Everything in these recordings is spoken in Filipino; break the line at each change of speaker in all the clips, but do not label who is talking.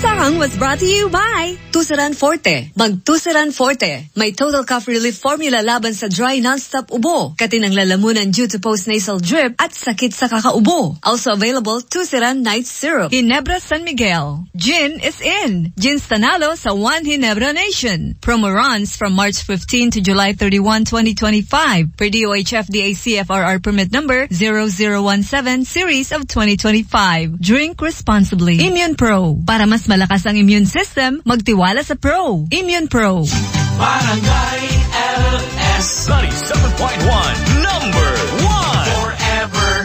song was brought to you by Tusaran Forte. Mag-Tusaran Forte. May total cough relief formula laban sa dry non-stop ubo, katinang lalamunan due to post-nasal drip at sakit sa kakaubo. Also available, Tusaran Night Syrup. Ginebra San Miguel. Gin is in. Gin's Tanalo sa One Ginebra Nation. Promo runs from March 15 to July 31, 2025 per DOH FDA CFRR permit number 0017 series of 2025. Drink responsibly. Immune Pro. Para mas malakas ang immune system, magtiwala sa Pro. Immune Pro.
Barangay LS 97.1 number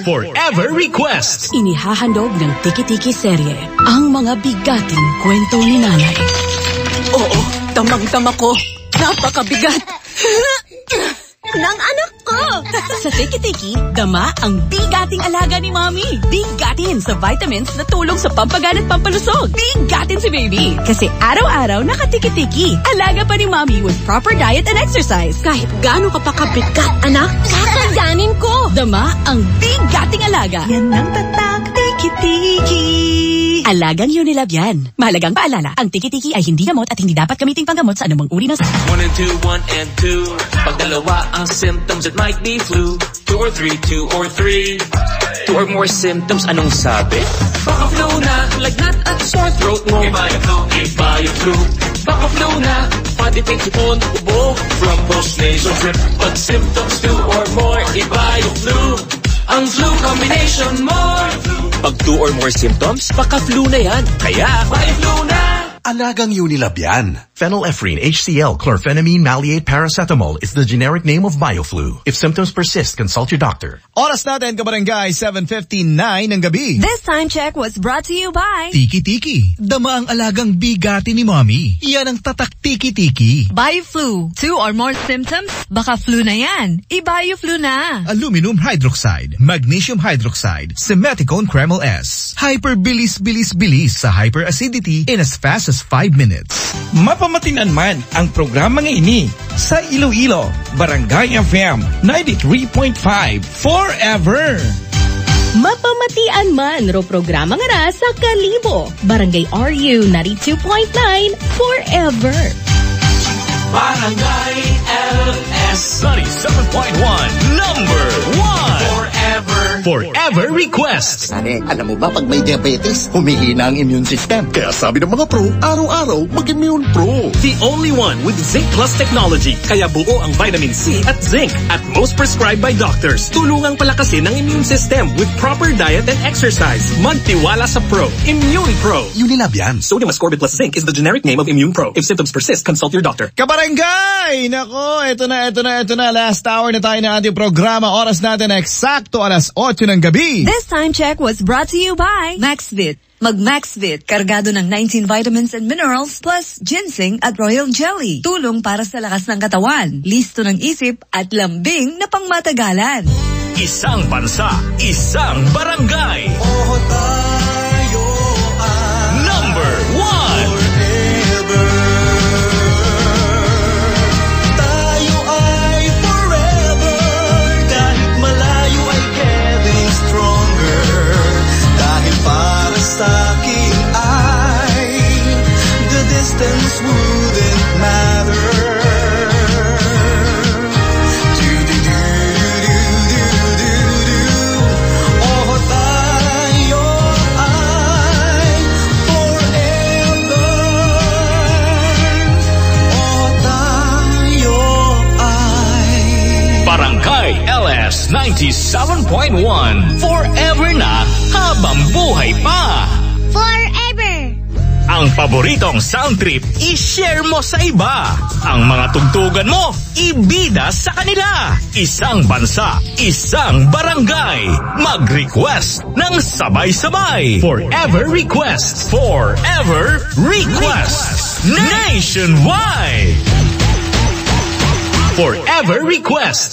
1 Forever Request.
Inihahandog ng Tiki-Tiki serye ang mga bigating kwento ni nanay. Oo, tamang-tama ko. Napakabigat. Ng anak ko! Sa Tiki-Tiki, dama ang bigating alaga ni Mommy. Bigatin sa vitamins na tulong sa pampagaan at pampalusog. Bigatin si baby. Kasi araw-araw nakatiki-tiki. Alaga pa ni Mommy with proper diet and exercise. Kahit gaano ka pa kabigat, anak, kakayanin ko. Dama ang bigating alaga. Yan ang tatak Tiki-Tiki. Alagang Unilab yan. Mahalagang paalala, ang Tiki-Tiki ay hindi gamot at hindi dapat gamiting panggamot sa anumang uri ng...
1 and 2. Pag dalawa ang symptoms, it might be flu. 2 or 3, 2 or 3. 2 or more symptoms, anong sabi? Baka flu na, lagnat at sore throat mo. Iba yung flu. Baka flu na, pati sipon, ubo. From post-nasal drip. Pag symptoms 2 or more, iba yung flu. Ang flu combination mo. Pag 2 or more symptoms, baka flu na yan. Kaya, may flu na.
Alagang Unilab yan. Phenylephrine, HCl, chlorphenamine, maleate, paracetamol is the generic name of BioFlu. If symptoms persist, consult your doctor.
Oras natin, Kabarangay, 7:59 ng gabi.
This time check was brought to you by
Tiki-Tiki. Dama ang alagang bigati ni Mommy. Yan ang tatak Tiki-Tiki.
BioFlu. 2 or more symptoms? Baka flu na yan. I-BioFlu na.
Aluminum hydroxide, magnesium hydroxide, Simeticone Kreml S. Hyperbilis-bilis-bilis sa hyperacidity in as fast as 5 minutes.
Mapamatinan man ang programang ini sa Iloilo, Barangay FM 93.5 Forever.
Mapamatian man ro programa nga sa Kalibo, Barangay RU 92.9 Forever.
Barangay LS 97.1 number 1 Forever Request.
Ane, alam mo ba pag may diabetes, humihina ang immune system. Kaya sabi ng mga pro, araw-araw mag-Immune Pro.
The only one with Zinc Plus technology. Kaya buo ang vitamin C at zinc at most prescribed by doctors. Tulungang palakasin ang immune system with proper diet and exercise. Magtiwala sa Pro. Immune Pro.
Unilab yan.
Sodium ascorbate plus zinc is the generic name of Immune Pro. If symptoms persist, consult your doctor.
Kabarangay! Nako, ito na. Last hour na tayo ng ating programa. Oras natin eksakto alas 8 ng gabi.
This time check was brought to you by MaxVit. Mag-MaxVit, kargado ng 19 vitamins and minerals plus ginseng at royal jelly. Tulong para sa lakas ng katawan, listo ng isip at lambing na pangmatagalan.
Isang bansa, isang barangay.
Tayo ay
number 1.
Sa'kin ay the distance wouldn't matter. Oh, tayo ay forever. Oh, tayo ay
Barangay LS 97.1 Forever na habang buhay pa.
Forever!
Ang paboritong sound trip, i-share mo sa iba. Ang mga tugtugan mo, ibida sa kanila. Isang bansa, isang barangay. Mag-request ng sabay-sabay. Forever Request. Forever Request. Nationwide. Forever Request.